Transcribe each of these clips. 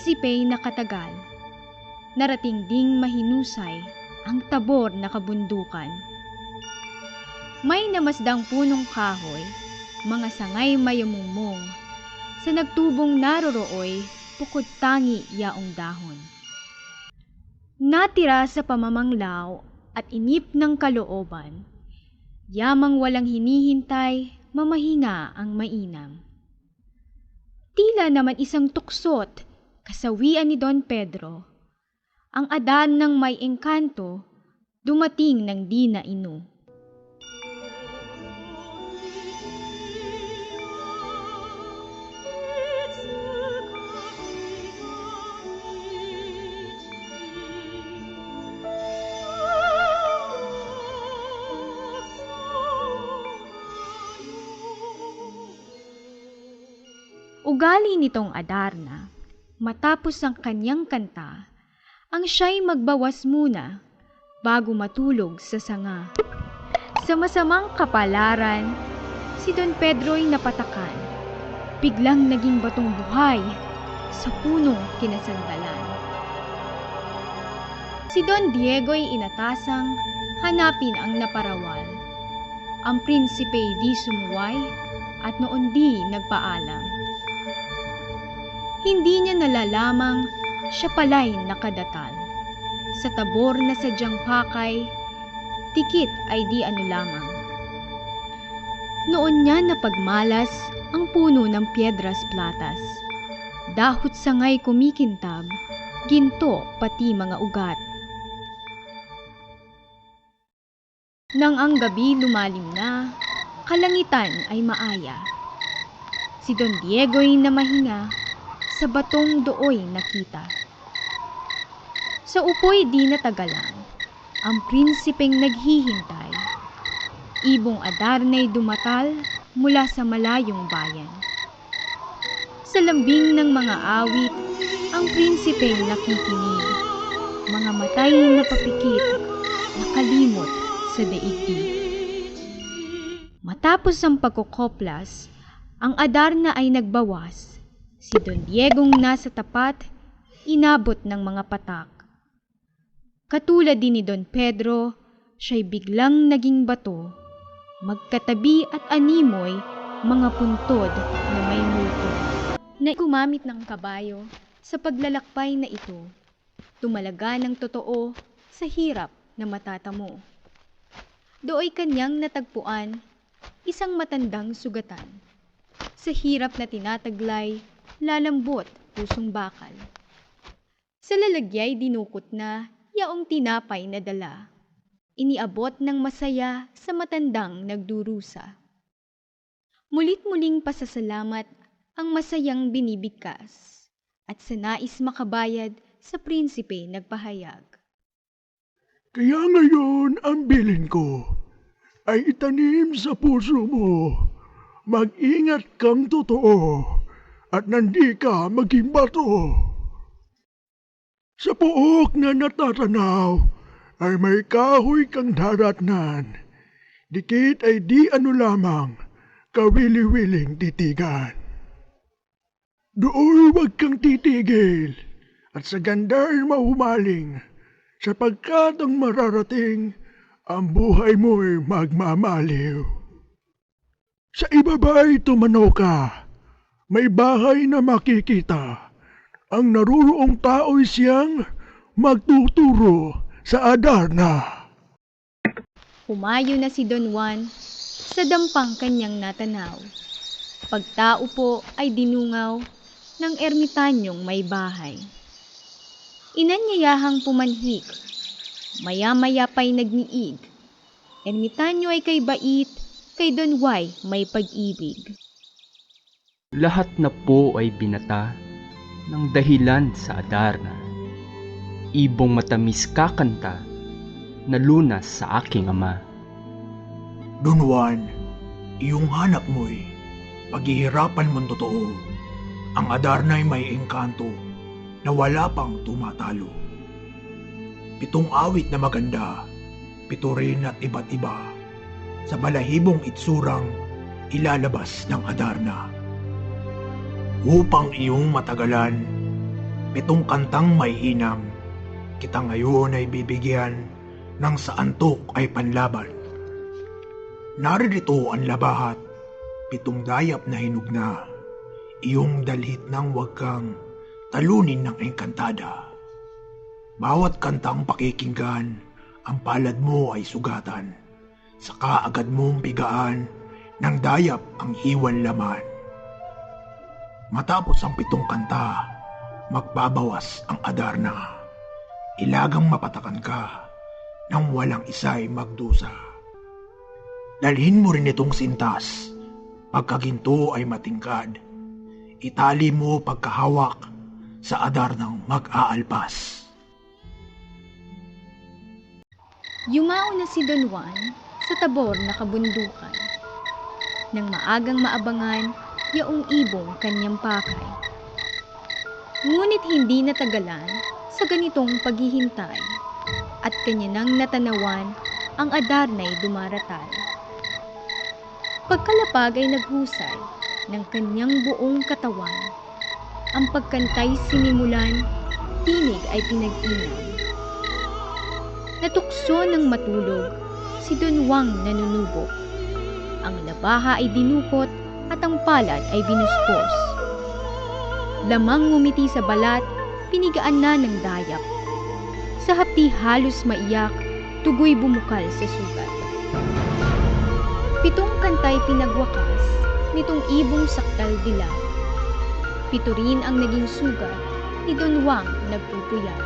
prinsipeng nakatagal, narating ding mahinusay ang tabor na kabundukan. May namasdang punong kahoy, mga sangay mayamumong, sa nagtubong narorooy, bukod tangi yaong dahon. Natira sa pamamanglaw at inip ng kalooban, yamang walang hinihintay, mamahinga ang mainam. Tila naman isang tuksot, kasawian ni Don Pedro, ang adan ng may engkanto, dumating ng di nainu. Ugali nitong Adarna, matapos ang kanyang kanta, ang siya'y magbawas muna bago matulog sa sanga. Sa masamang kapalaran, si Don Pedro'y napatakan, biglang naging batong buhay sa punong kinasandalan. Si Don Diego'y inatasang hanapin ang naparawal. Ang prinsipey di sumuway at noon di nagpaalam. Hindi niya nalalamang siya pala'y nakadatal. Sa tabor na sadyang pakay, tikit ay di ano lamang. Noon niya napagmalas ang puno ng piedras platas. Dahot sangay kumikintab, ginto pati mga ugat. Nang ang gabi lumalim na, kalangitan ay maaya. Si Don Diego'y namahinga, sa batong dooy nakita. Sa upoy di natagalan, ang prinsipeng naghihintay. Ibong Adarna'y dumatal mula sa malayong bayan. Sa lambing ng mga awit, ang prinsipeng nakikinig. Mga matay na papikit, nakalimot sa daigdig. Matapos ang pagkukoplas, ang Adarna ay nagbawas. Si Don Diegong nasa tapat, inabot ng mga patak. Katulad din ni Don Pedro, siya'y biglang naging bato, magkatabi at animoy mga puntod na may multo. Na gumamit ng kabayo sa paglalakbay na ito, tumalaga ng totoo sa hirap na matatamo. Dooy kanyang natagpuan, isang matandang sugatan. Sa hirap na tinataglay, lalambot pusong bakal. Sa lalagya'y dinukot na yaong tinapay na dala. Iniabot ng masaya sa matandang nagdurusa. Mulit-muling pasasalamat ang masayang binibigkas at sa nais makabayad sa prinsipe nagpahayag. Kaya ngayon ang bilin ko ay itanim sa puso mo. Mag-ingat kang totoo at nandi ka maging bato. Sa puok na natatanaw ay may kahoy kang daratnan. Dikit ay di ano lamang, kawili-wiling titigan. Doon wag kang titigil at sa ganda ay mahumaling, sapagkat ang mararating, ang buhay mo'y magmamaliw. Sa ibaba'y tumanaw ka, may bahay na makikita. Ang naruroong tao'y siyang magtuturo sa Adarna. Humayo na si Don Juan sa dampang kanyang natanaw. Pagtao po ay dinungaw ng ermitanyong may bahay. Inanyayahang pumanhik, maya-maya pa'y nagniig. Ermitanyo ay kay bait, kay Don Juan may pag-ibig. Lahat na po ay binata ng dahilan sa Adarna. Ibong matamis kakanta na lunas sa aking ama. Don Juan, iyong hanap mo'y paghihirapan mong totoo. Ang Adarna'y may engkanto na wala pang tumatalo. 7 awit na maganda, 7 rin at iba't iba, sa balahibong itsurang ilalabas ng Adarna. Upang iyong matagalan, 7 kantang may inam. Kita ngayon ay bibigyan ng sa antok ay panlaban. Naririto ang labahat, 7 dayap na hinugna. Iyong dalhit ng wag kang talunin ng engkantada. Bawat kantang pakikinggan, ang palad mo ay sugatan. Saka agad mong bigaan ng dayap ang iwan laman. Matapos ang 7 kanta, magbabawas ang Adarna. Ilagang mapatakan ka nang walang isa'y magdusa. Dalhin mo rin itong sintas, pagkaginto ay matingkad. Itali mo pagkahawak sa Adarnang mag-aalpas. Yumao na si Don Juan sa tabor na kabundukan. Nang maagang maabangan, yaong ibong kanyang pakay. Ngunit hindi natagalan sa ganitong paghihintay at kanya nang natanawan ang Adarna'y dumaratal. Pagkalapag ay naghusay ng kanyang buong katawan. Ang pagkantay sinimulan, tinig ay pinag-inam. Natukso ng matulog, si Don Juan nanunubok. Ang labaha ay dinukot at ang palad ay binuspos. Lamang ngumiti sa balat, pinigaan na ng dayap. Sa hapdi halos maiyak, tugoy bumukal sa sugat. 7 kantay pinagwakas nitong ibong saktal dila. 7 rin ang naging sugat ni Don Juan nagpupuyat.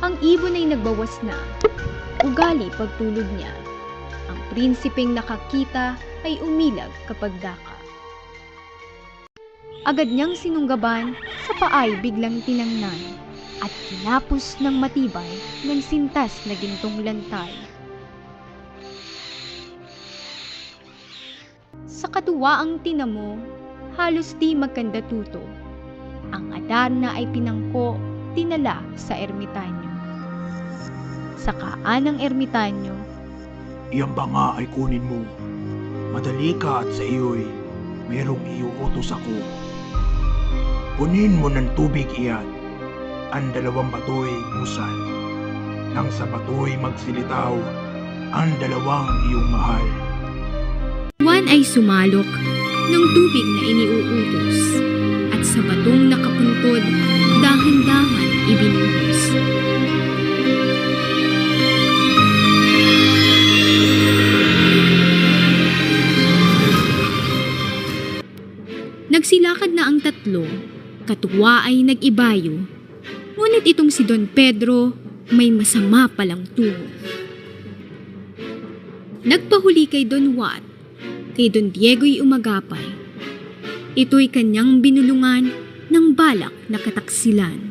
Ang ibon ay nagbawas na, ugali pagtulog niya. Ang prinsipeng nakakita ay umilag kapag daka. Agad niyang sinunggaban, sa paay biglang tinangnan, at kinapos ng matibay ng sintas na gintong lantay. Sa katuwaang tinamo, halos di magkandatuto. Ang Adarna ay pinangko, dinala sa ermitanyo. Sa kaan ng ermitanyo, Iyan ba nga ay kunin mo? Madali ka at sa iyo'y merong iuutos ako. Punin mo ng tubig iyan, ang 2 bato'y busan. Nang sa bato'y magsilitaw, ang 2 iyong mahal. Juan ay sumalok ng tubig na iniuutos, at sa batong nakapuntod, dahan-dahan ibinuhos. Nagsilakad na ang 3, katuwa ay nag-ibayo, ngunit itong si Don Pedro may masama palang tungo. Nagpahuli kay Don Juan, kay Don Diego'y umagapay. Ito'y kanyang binulungan ng balak na kataksilan.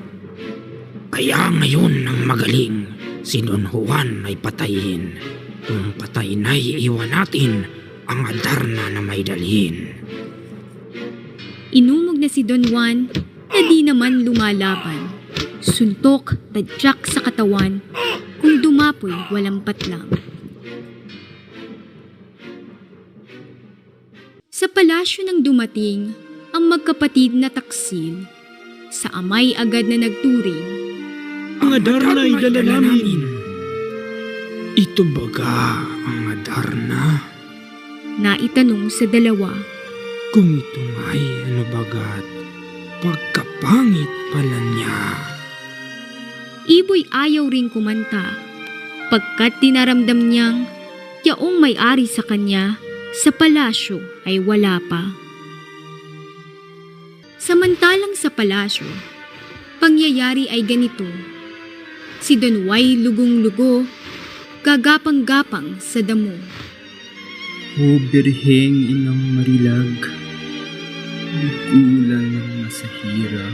Kaya ngayon ang magaling, si Don Juan ay patayin. Kung patay na'y iwan natin ang Adarna na may dalhin. Inumog na si Don Juan na di naman lumalaban. Suntok, tadyak sa katawan, kung dumapoy walang patlang. Sa palasyo nang dumating ang magkapatid na taksil, sa amay agad na nagturing. Ang Adarna ay dala namin. Ito baga ang Adarna? Naitanong sa dalawa. Kung ito nga'y ano bagat, pagkapangit pala niya. Iboy ayaw ring kumanta, pagkat dinaramdam niyang yaong may-ari sa kanya sa palasyo ay wala pa. Samantalang sa palasyo, pangyayari ay ganito. Si Don Juan lugong-lugo, gagapang-gapang sa damo. O Birheng Inang Marilag, nagkulan ng masahira,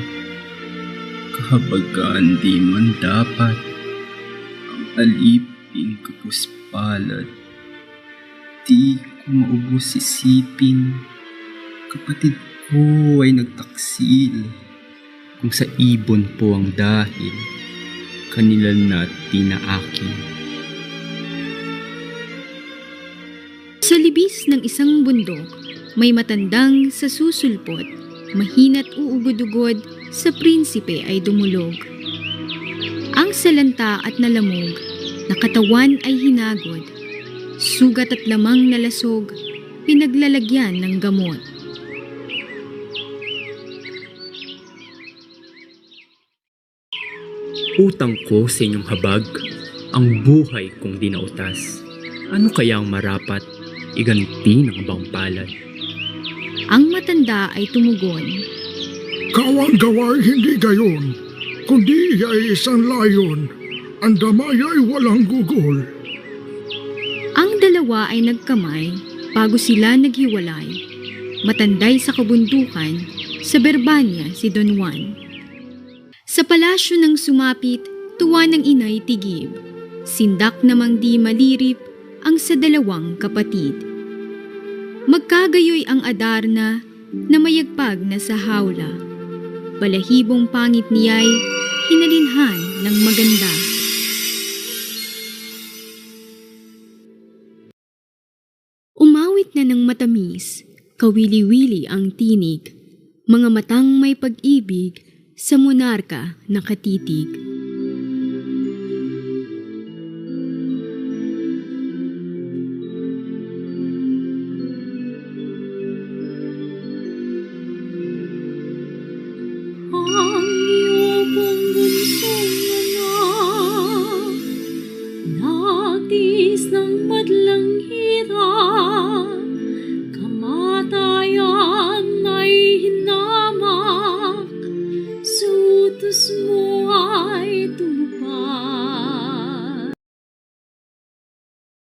kahabagan di man dapat, ang aliping kapuspalad, di ko maubos isipin, kapatid ko ay nagtaksil. Kung sa ibon po ang dahil, kanila na tinaakin. Sa libis ng isang bundok, may matandang sa susulpot, mahina't uugod-ugod sa prinsipe ay dumulog. Ang salanta at nalamog na katawan ay hinagod, sugat at lamang nalasog, pinaglalagyan ng gamot. Utang ko sa inyong habag, ang buhay kong dinautas. Ano kaya ang marapat, iganti ng abang palad? Ang matanda ay tumugon, Kawang-gawa hindi gayon, kundi ay isang layon, ang damay ay walang gugol. ang dalawa ay nagkamay bago sila naghiwalay. Matanday sa kabundukan, sa Berbanya si Don Juan. Sa palasyo ng sumapit, tuwa ng inay tigib. Sindak namang di malirip ang sa dalawang kapatid. Magkagayoy ang Adarna na mayagpag na sa hawla. Balahibong pangit niya'y hinalinhan ng maganda. Umawit na ng matamis, kawili-wili ang tinig, mga matang may pag-ibig sa monarka nakatitig.